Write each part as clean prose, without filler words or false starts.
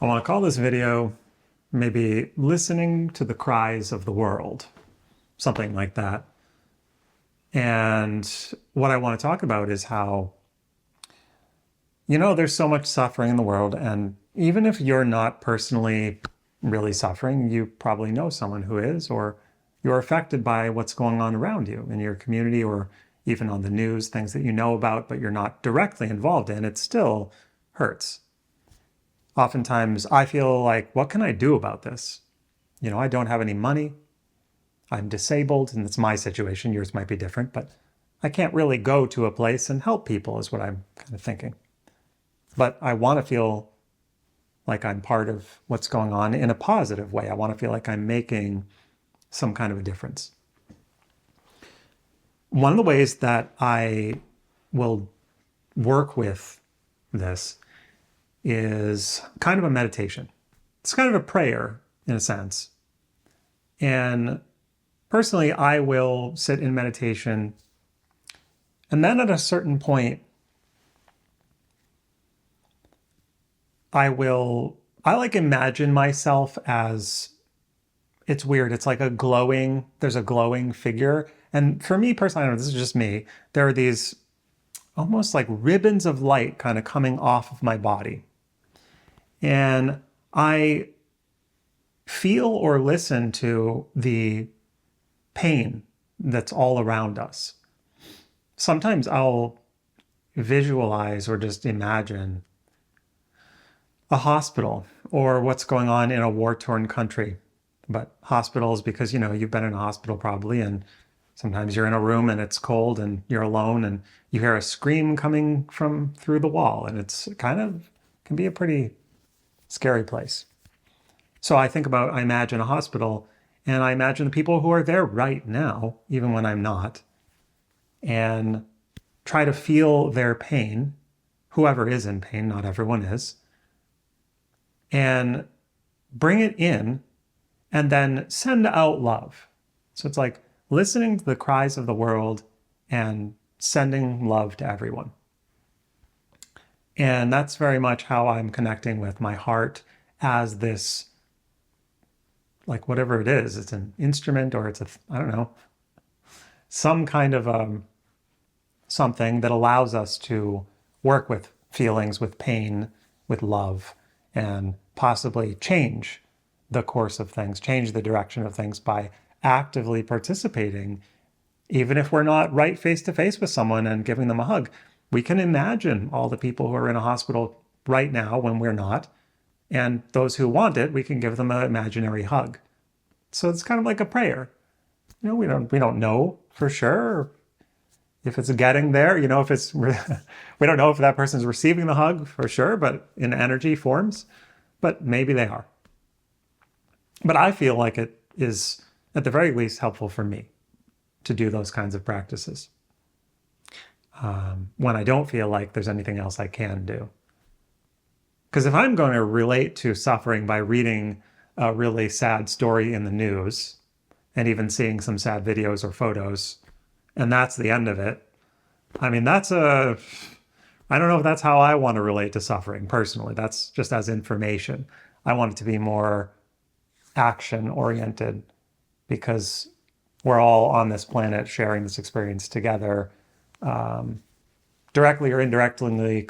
I want to call this video maybe listening to the cries of the world, something like that. And what I want to talk about is how, there's so much suffering in the world. And even if you're not personally really suffering, you probably know someone who is, or you're affected by what's going on around you in your community or even on the news, things that you know about, but you're not directly involved in. It still hurts. Oftentimes I feel like, what can I do about this? I don't have any money. I'm disabled, and it's my situation. Yours might be different, but I can't really go to a place and help people is what I'm kind of thinking. But I want to feel like I'm part of what's going on in a positive way. I want to feel like I'm making some kind of a difference. One of the ways that I will work with this is kind of a meditation. It's kind of a prayer in a sense. And personally, I will sit in meditation, and then at a certain point, I like imagine myself as, it's weird. It's like there's a glowing figure. And for me personally, I don't know, this is just me. There are these almost like ribbons of light kind of coming off of my body. And I feel or listen to the pain that's all around us. Sometimes I'll visualize or just imagine a hospital or what's going on in a war-torn country. But hospitals, because you've been in a hospital probably, and sometimes you're in a room and it's cold and you're alone and you hear a scream coming from through the wall, and it's can be a pretty scary place. So I imagine a hospital, and I imagine the people who are there right now, even when I'm not, and try to feel their pain, whoever is in pain, not everyone is, and bring it in and then send out love. So it's like listening to the cries of the world and sending love to everyone. And that's very much how I'm connecting with my heart as this, like whatever it is, it's an instrument or I don't know, some kind of something that allows us to work with feelings, with pain, with love, and possibly change the course of things, change the direction of things by actively participating. Even if we're not right face to face with someone and giving them a hug, we can imagine all the people who are in a hospital right now when we're not. And those who want it, we can give them an imaginary hug. So it's kind of like a prayer. We don't know for sure if it's getting there, if it's, we don't know if that person's receiving the hug for sure, but in energy forms, but maybe they are. But I feel like it is at the very least helpful for me to do those kinds of practices when I don't feel like there's anything else I can do. Because if I'm going to relate to suffering by reading a really sad story in the news and even seeing some sad videos or photos, and that's the end of it, I mean, I don't know if that's how I want to relate to suffering personally. That's just as information. I want it to be more action-oriented because we're all on this planet sharing this experience together, directly or indirectly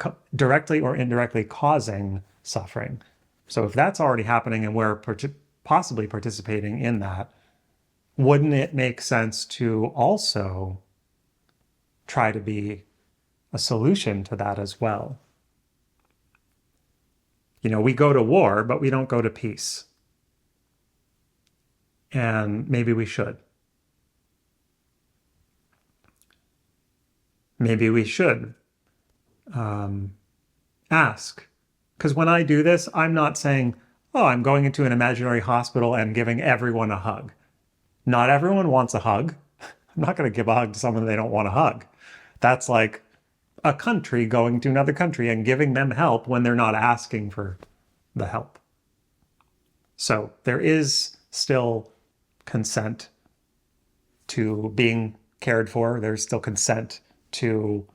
causing suffering. So if that's already happening and we're possibly participating in that, wouldn't it make sense to also try to be a solution to that as well? We go to war, but we don't go to peace. And maybe we should. Maybe we should ask. Because when I do this, I'm not saying, oh, I'm going into an imaginary hospital and giving everyone a hug. Not everyone wants a hug. I'm not going to give a hug to someone they don't want a hug. That's like a country going to another country and giving them help when they're not asking for the help. So there is still consent to being cared for. There's still consent to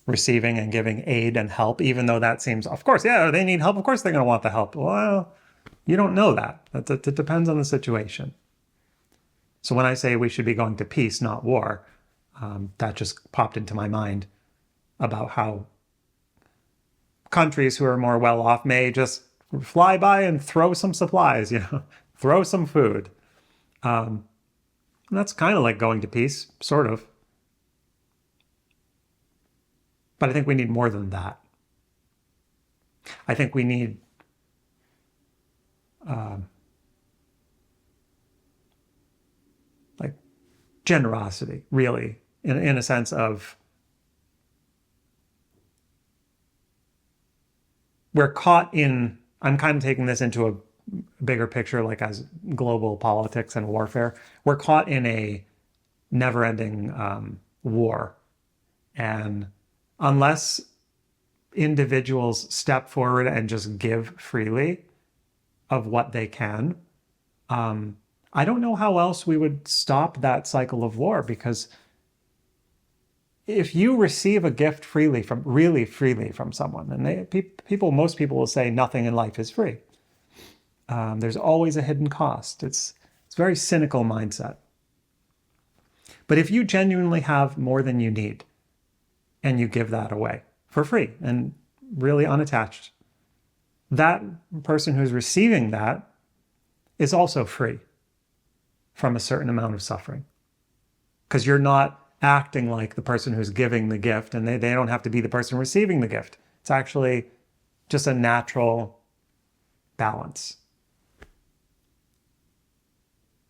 receiving and giving aid and help, even though that seems, of course, yeah, they need help. Of course they're going to want the help. Well, you don't know that. It depends on the situation. So when I say we should be going to peace, not war, that just popped into my mind about how countries who are more well off may just fly by and throw some supplies, throw some food. And that's kind of like going to peace, sort of. But I think we need more than that. I think we need like generosity, really, in a sense of we're caught in, I'm kind of taking this into a bigger picture, like as global politics and warfare. We're caught in a never-ending war. And unless individuals step forward and just give freely of what they can, I don't know how else we would stop that cycle of war, because if you receive a gift really freely from someone, and most people will say nothing in life is free. There's always a hidden cost. It's a very cynical mindset. But if you genuinely have more than you need and you give that away for free and really unattached, that person who's receiving that is also free from a certain amount of suffering, because you're not acting like the person who's giving the gift, and they don't have to be the person receiving the gift. It's actually just a natural balance.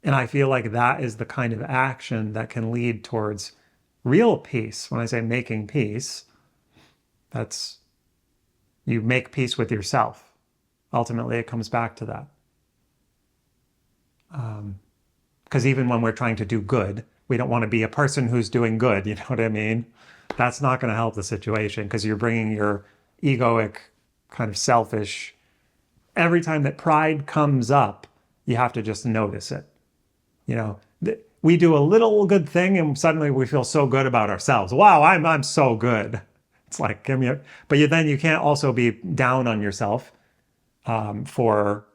And I feel like that is the kind of action that can lead towards real peace. When I say making peace, that's you make peace with yourself. Ultimately, it comes back to that. Because even when we're trying to do good, we don't want to be a person who's doing good. You know what I mean? That's not going to help the situation, because you're bringing your egoic, kind of selfish. Every time that pride comes up, you have to just notice it. We do a little good thing and suddenly we feel so good about ourselves. Wow, I'm so good. It's like, but then you can't also be down on yourself for.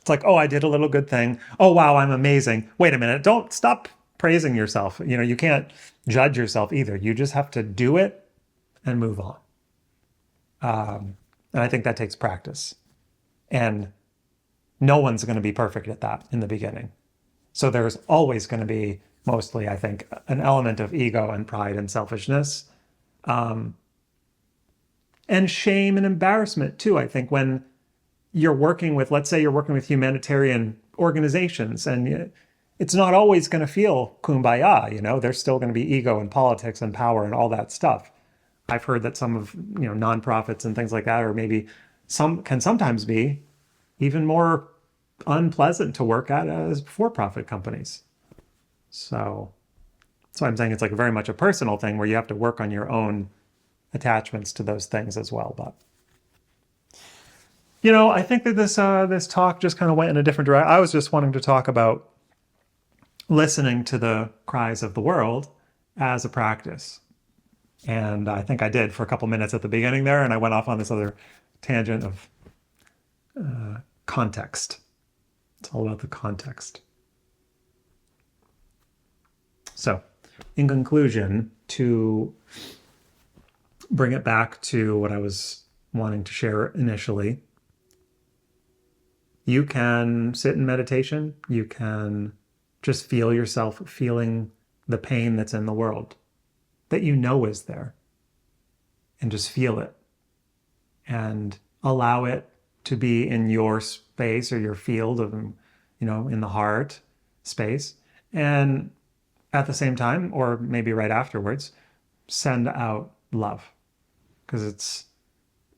It's like, oh, I did a little good thing. Oh, wow, I'm amazing. Wait a minute. Don't stop praising yourself. You can't judge yourself either. You just have to do it and move on. And I think that takes practice. And no one's going to be perfect at that in the beginning. So there's always going to be, mostly, I think, an element of ego and pride and selfishness. And shame and embarrassment, too. I think when you're working with, let's say you're working with humanitarian organizations, and it's not always going to feel kumbaya, there's still going to be ego and politics and power and all that stuff. I've heard that some of, nonprofits and things like that, or maybe some can sometimes be even more unpleasant to work at as for-profit companies. So I'm saying it's like very much a personal thing where you have to work on your own attachments to those things as well. But I think that this talk just kind of went in a different direction. I was just wanting to talk about listening to the cries of the world as a practice. And I think I did for a couple minutes at the beginning there, and I went off on this other tangent of context. It's all about the context. So, in conclusion, to bring it back to what I was wanting to share initially, you can sit in meditation. You can just feel yourself feeling the pain that's in the world that is there, and just feel it and allow it to be in your space or your field of, in the heart space. And at the same time, or maybe right afterwards, send out love. Because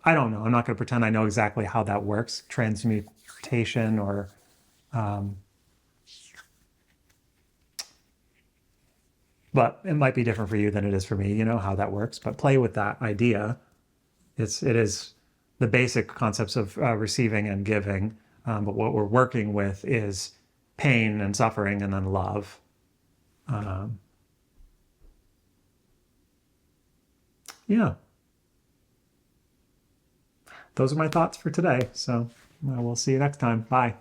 I don't know, I'm not going to pretend I know exactly how that works, transmutation or but it might be different for you than it is for me, how that works. But play with that idea. It is the basic concepts of receiving and giving. But what we're working with is pain and suffering, and then love. Yeah, those are my thoughts for today. So we'll see you next time. Bye.